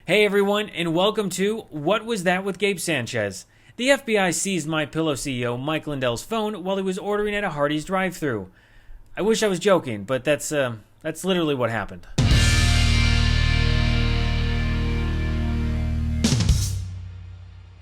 Hey everyone, and welcome to What Was That with Gabe Sanchez. The FBI seized MyPillow CEO Mike Lindell's phone while he was ordering at a Hardee's drive-thru. I wish I was joking, but that's literally what happened.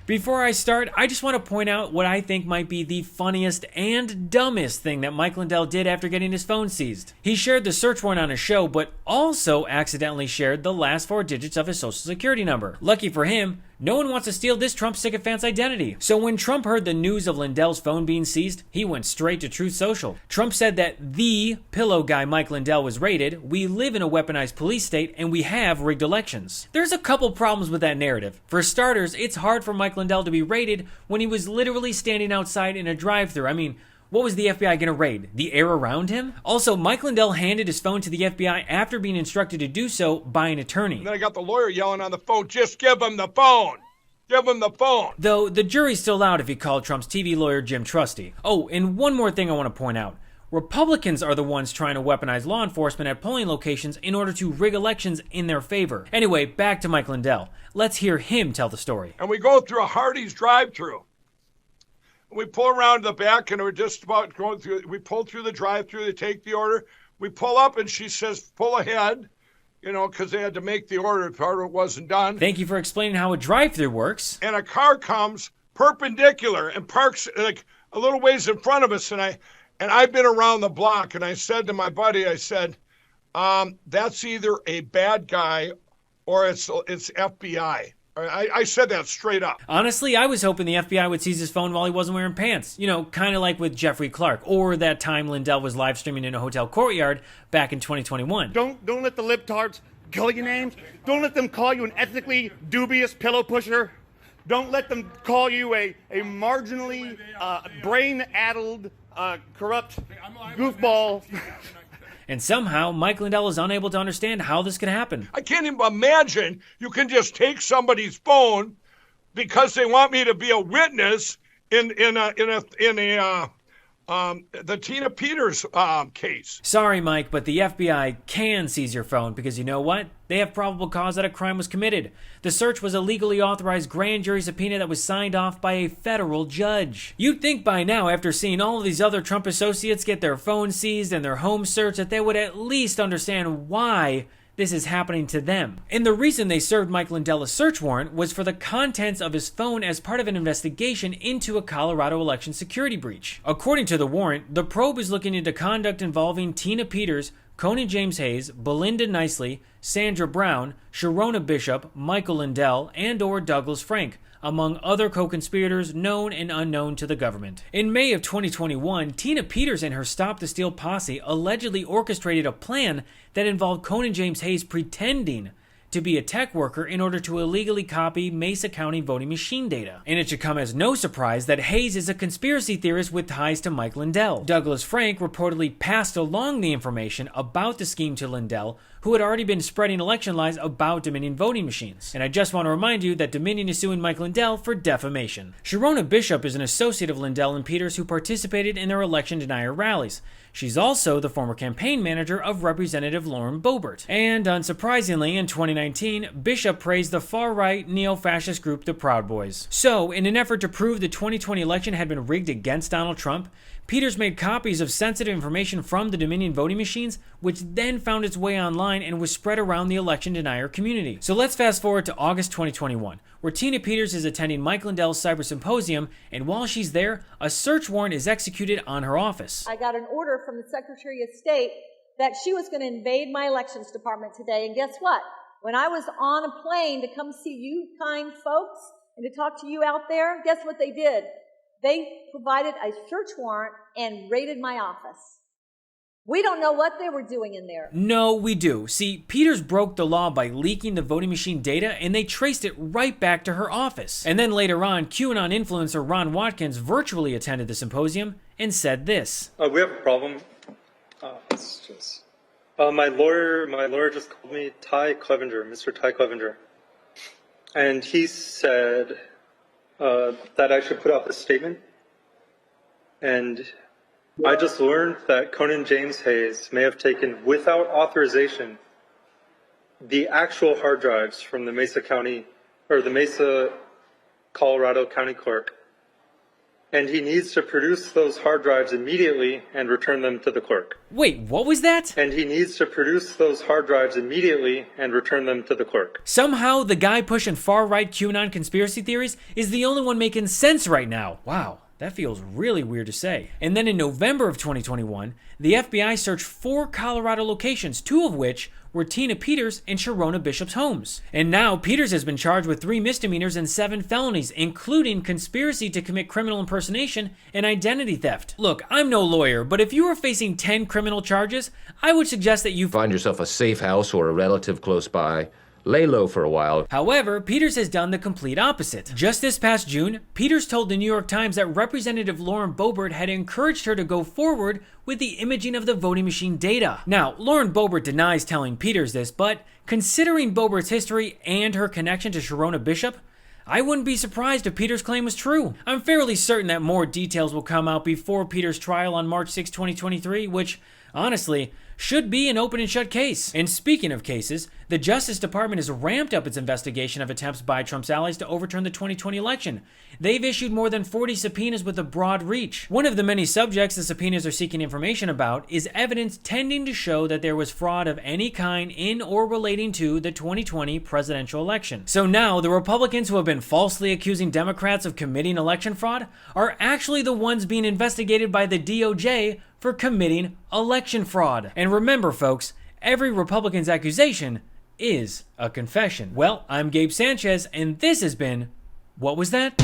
Before I start, I just want to point out what I think might be the funniest and dumbest thing that Mike Lindell did after getting his phone seized. He shared the search warrant on his show, but also accidentally shared the last 4 digits of his social security number. Lucky for him, no one wants to steal this Trump sycophant's identity. So when Trump heard the news of Lindell's phone being seized, he went straight to Truth Social. Trump said that the pillow guy Mike Lindell was raided, we live in a weaponized police state, and we have rigged elections. There's a couple problems with that narrative. For starters, it's hard for Mike Lindell to be raided when he was literally standing outside in a drive-thru. I mean, what was the FBI going to raid? The air around him? Also, Mike Lindell handed his phone to the FBI after being instructed to do so by an attorney. And then I got the lawyer yelling on the phone, just give him the phone. Give him the phone. Though the jury's still out if he called Trump's TV lawyer Jim Trusty. Oh, and one more thing I want to point out. Republicans are the ones trying to weaponize law enforcement at polling locations in order to rig elections in their favor. Anyway, back to Mike Lindell. Let's hear him tell the story. And we go through a Hardee's drive-thru. We pull around the back, and we're just about going through. We pull through the drive-thru. They take the order. We pull up, and she says, pull ahead, because they had to make the order. Part of it wasn't done. Thank you for explaining how a drive-thru works. And a car comes perpendicular and parks like a little ways in front of us. And I've been around the block, and I said to my buddy, I said, that's either a bad guy or it's FBI. I said that straight up. Honestly, I was hoping the FBI would seize his phone while he wasn't wearing pants. Kind of like with Jeffrey Clark, or that time Lindell was live streaming in a hotel courtyard back in 2021. Don't let the libtards call you names. Don't let them call you an ethnically dubious pillow pusher. Don't let them call you a marginally brain-addled, corrupt goofball. And somehow, Mike Lindell is unable to understand how this could happen. I can't even imagine you can just take somebody's phone because they want me to be a witness in the Tina Peters case. Sorry, Mike, but the FBI can seize your phone because you know what? They have probable cause that a crime was committed. The search was a legally authorized grand jury subpoena that was signed off by a federal judge. You'd think by now, after seeing all of these other Trump associates get their phones seized and their homes searched, that they would at least understand why this is happening to them. And the reason they served Mike Lindell a search warrant was for the contents of his phone as part of an investigation into a Colorado election security breach. According to the warrant, the probe is looking into conduct involving Tina Peters, Conan James Hayes, Belinda Nicely, Sandra Brown, Sharona Bishop, Michael Lindell, and or Douglas Frank, among other co-conspirators known and unknown to the government. In May of 2021, Tina Peters and her Stop the Steal posse allegedly orchestrated a plan that involved Conan James Hayes pretending to be a tech worker in order to illegally copy Mesa County voting machine data. And it should come as no surprise that Hayes is a conspiracy theorist with ties to Mike Lindell. Douglas Frank reportedly passed along the information about the scheme to Lindell, who had already been spreading election lies about Dominion voting machines. And I just want to remind you that Dominion is suing Mike Lindell for defamation. Sharona Bishop is an associate of Lindell and Peters who participated in their election denier rallies. She's also the former campaign manager of Representative Lauren Boebert. And unsurprisingly, in 2019, Bishop praised the far-right neo-fascist group the Proud Boys. So, in an effort to prove the 2020 election had been rigged against Donald Trump, Peters made copies of sensitive information from the Dominion voting machines, which then found its way online and was spread around the election denier community. So let's fast forward to August 2021, where Tina Peters is attending Mike Lindell's cyber symposium, and while she's there, a search warrant is executed on her office. I got an order from the Secretary of State that she was going to invade my elections department today, and guess what? When I was on a plane to come see you kind folks and to talk to you out there, guess what they did? They provided a search warrant and raided my office. We don't know what they were doing in there. No, we do. See, Peters broke the law by leaking the voting machine data, and they traced it right back to her office. And then later on, QAnon influencer Ron Watkins virtually attended the symposium and said this. We have a problem. It's just my lawyer just called me Mr. Ty Clevenger, and he said that I should put out this statement. And I just learned that Conan James Hayes may have taken, without authorization, the actual hard drives from the Mesa County, or the Mesa, Colorado County Clerk, and he needs to produce those hard drives immediately and return them to the clerk. Wait, what was that? And he needs to produce those hard drives immediately and return them to the clerk. Somehow, the guy pushing far-right QAnon conspiracy theories is the only one making sense right now. Wow. That feels really weird to say. And then in November of 2021, the FBI searched 4 Colorado locations, 2 of which were Tina Peters and Sharona Bishop's homes. And now Peters has been charged with 3 misdemeanors and 7 felonies, including conspiracy to commit criminal impersonation and identity theft. Look, I'm no lawyer, but if you are facing 10 criminal charges, I would suggest that you find yourself a safe house or a relative close by. Lay low for a while. However, Peters has done the complete opposite. Just this past June, Peters told the New York Times that Representative Lauren Boebert had encouraged her to go forward with the imaging of the voting machine data. Now, Lauren Boebert denies telling Peters this, but considering Boebert's history and her connection to Sharona Bishop, I wouldn't be surprised if Peters' claim was true. I'm fairly certain that more details will come out before Peters' trial on March 6, 2023, which, honestly, should be an open and shut case. And speaking of cases, the Justice Department has ramped up its investigation of attempts by Trump's allies to overturn the 2020 election. They've issued more than 40 subpoenas with a broad reach. One of the many subjects the subpoenas are seeking information about is evidence tending to show that there was fraud of any kind in or relating to the 2020 presidential election. So now, the Republicans who have been falsely accusing Democrats of committing election fraud are actually the ones being investigated by the DOJ for committing election fraud. And remember, folks, every Republican's accusation is a confession. Well, I'm Gabe Sanchez, and this has been What Was That?